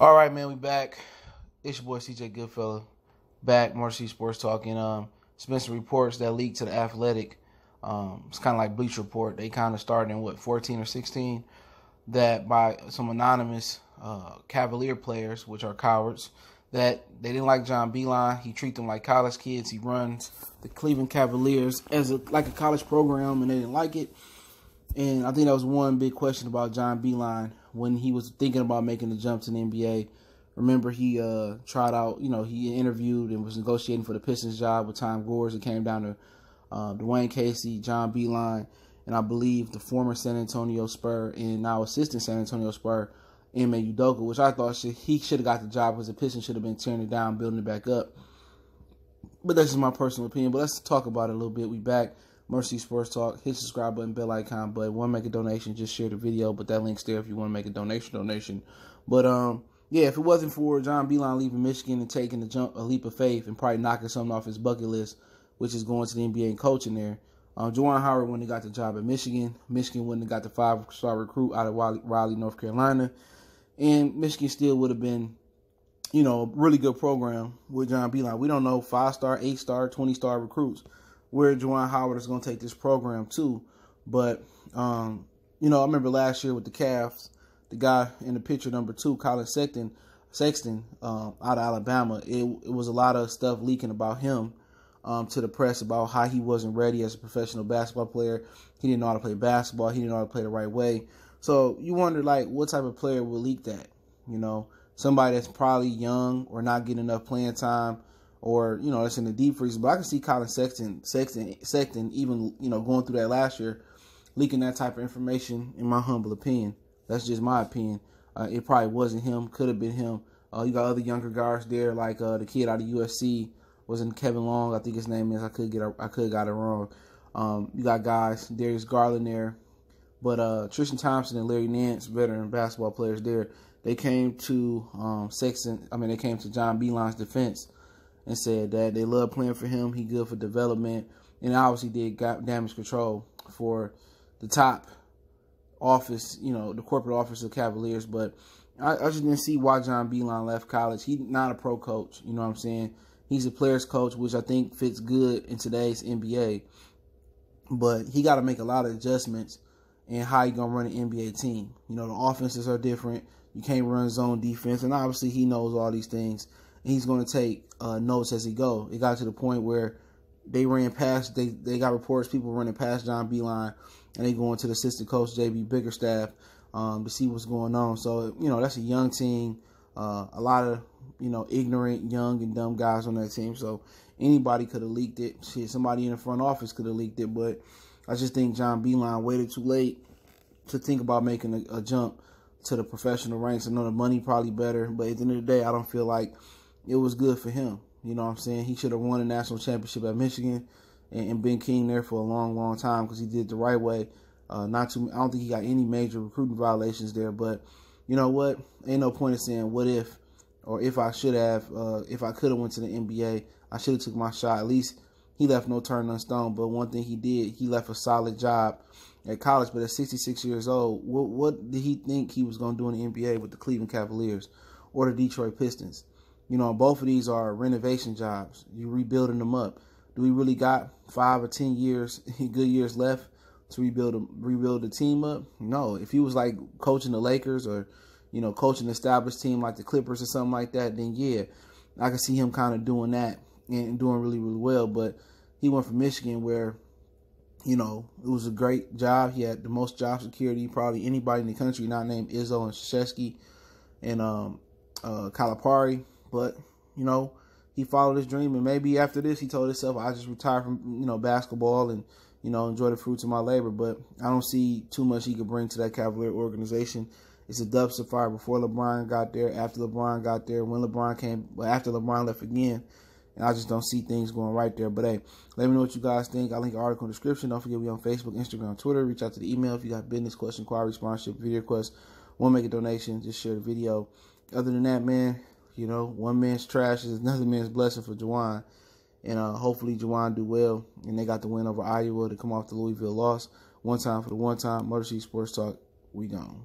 All right, man, we back. It's your boy CJ Goodfella, back, Mercy Sports Talking. It's been some reports that leaked to the Athletic. It's kind of like Bleach Report. They kind of started in, 14 or 16, that by some anonymous Cavalier players, which are cowards, that they didn't like John Beilein. He treats them like college kids. He runs the Cleveland Cavaliers as like a college program, and they didn't like it. And I think that was one big question about John Beilein when he was thinking about making the jump to the NBA. Remember, he tried out, he interviewed and was negotiating for the Pistons job with Tom Gores. It came down to Dwayne Casey, John Beilein, and I believe the former San Antonio Spur and now assistant San Antonio Spur, Ime Udoka, which I thought he should have got the job because the Pistons should have been tearing it down, building it back up. But that's just my personal opinion. But let's talk about it a little bit. We back. Mercy Sports Talk. Hit the subscribe button, bell icon button. Want to make a donation, just share the video. But that link's there if you want to make a donation. But yeah, if it wasn't for John Beilein leaving Michigan and taking a leap of faith and probably knocking something off his bucket list, which is going to the NBA and coaching there, Juwan Howard wouldn't have got the job at Michigan. Michigan wouldn't have got the 5-star recruit out of Raleigh, North Carolina. And Michigan still would have been, a really good program with John Beilein. We don't know 5-star, 8-star, 20-star recruits where Juwan Howard is going to take this program to. But, I remember last year with the Cavs, the guy in the picture number 2, Colin Sexton, out of Alabama, it was a lot of stuff leaking about him to the press about how he wasn't ready as a professional basketball player. He didn't know how to play basketball. He didn't know how to play the right way. So you wonder, what type of player will leak that? Somebody that's probably young or not getting enough playing time, or, that's in the deep freeze. But I can see Colin Sexton even, going through that last year, leaking that type of information, in my humble opinion. That's just my opinion. It probably wasn't him. Could have been him. You got other younger guards there, like the kid out of USC, wasn't Kevin Long, I think his name is. I could have got it wrong. You got guys, Darius Garland there. But Tristan Thompson and Larry Nance, veteran basketball players there, they came to they came to John Beilein's defense and said that they love playing for him. He good for development, and obviously did damage control for the top office, the corporate office of Cavaliers. But I just didn't see why John Beilein left college. He's not a pro coach, you know what I'm saying? He's a player's coach, which I think fits good in today's NBA. But he got to make a lot of adjustments in how he going to run an NBA team. The offenses are different. You can't run zone defense, and obviously he knows all these things. He's going to take notes as he go. It got to the point where they ran past, they got reports, people running past John Beilein, and they going to the assistant coach, J.B. Bickerstaff, to see what's going on. So, that's a young team, a lot of, ignorant, young, and dumb guys on that team. So anybody could have leaked it. Shit, somebody in the front office could have leaked it. But I just think John Beilein waited too late to think about making a jump to the professional ranks. I know the money probably better, but at the end of the day, I don't feel like it was good for him. You know what I'm saying? He should have won a national championship at Michigan and been king there for a long, long time because he did it the right way. I don't think he got any major recruiting violations there. But you know what? Ain't no point in saying what if, or if I should have, if I could have went to the NBA, I should have took my shot. At least he left no turn unstone. But one thing he did, he left a solid job at college. But at 66 years old, what did he think he was going to do in the NBA with the Cleveland Cavaliers or the Detroit Pistons? Both of these are renovation jobs. You're rebuilding them up. Do we really got 5 or 10 years, good years left to rebuild the team up? No. If he was like coaching the Lakers or, coaching an established team like the Clippers or something like that, then yeah, I can see him kind of doing that and doing really, really well. But he went from Michigan where, it was a great job. He had the most job security, probably anybody in the country, not named Izzo and Krzyzewski and Calipari. But, he followed his dream. And maybe after this, he told himself, I just retire from, basketball and, enjoy the fruits of my labor. But I don't see too much he could bring to that Cavalier organization. It's a dumpster fire before LeBron got there, after LeBron got there, when LeBron came, after LeBron left again. And I just don't see things going right there. But, hey, let me know what you guys think. I'll link an article in the description. Don't forget, we on Facebook, Instagram, Twitter. Reach out to the email if you got business, question, inquiry, sponsorship, video requests. Want to make a donation, just share the video. Other than that, man, one man's trash is another man's blessing for Juwan. And hopefully Juwan do well. And they got the win over Iowa to come off the Louisville loss. One time for the one time. Motor City Sports Talk, we gone.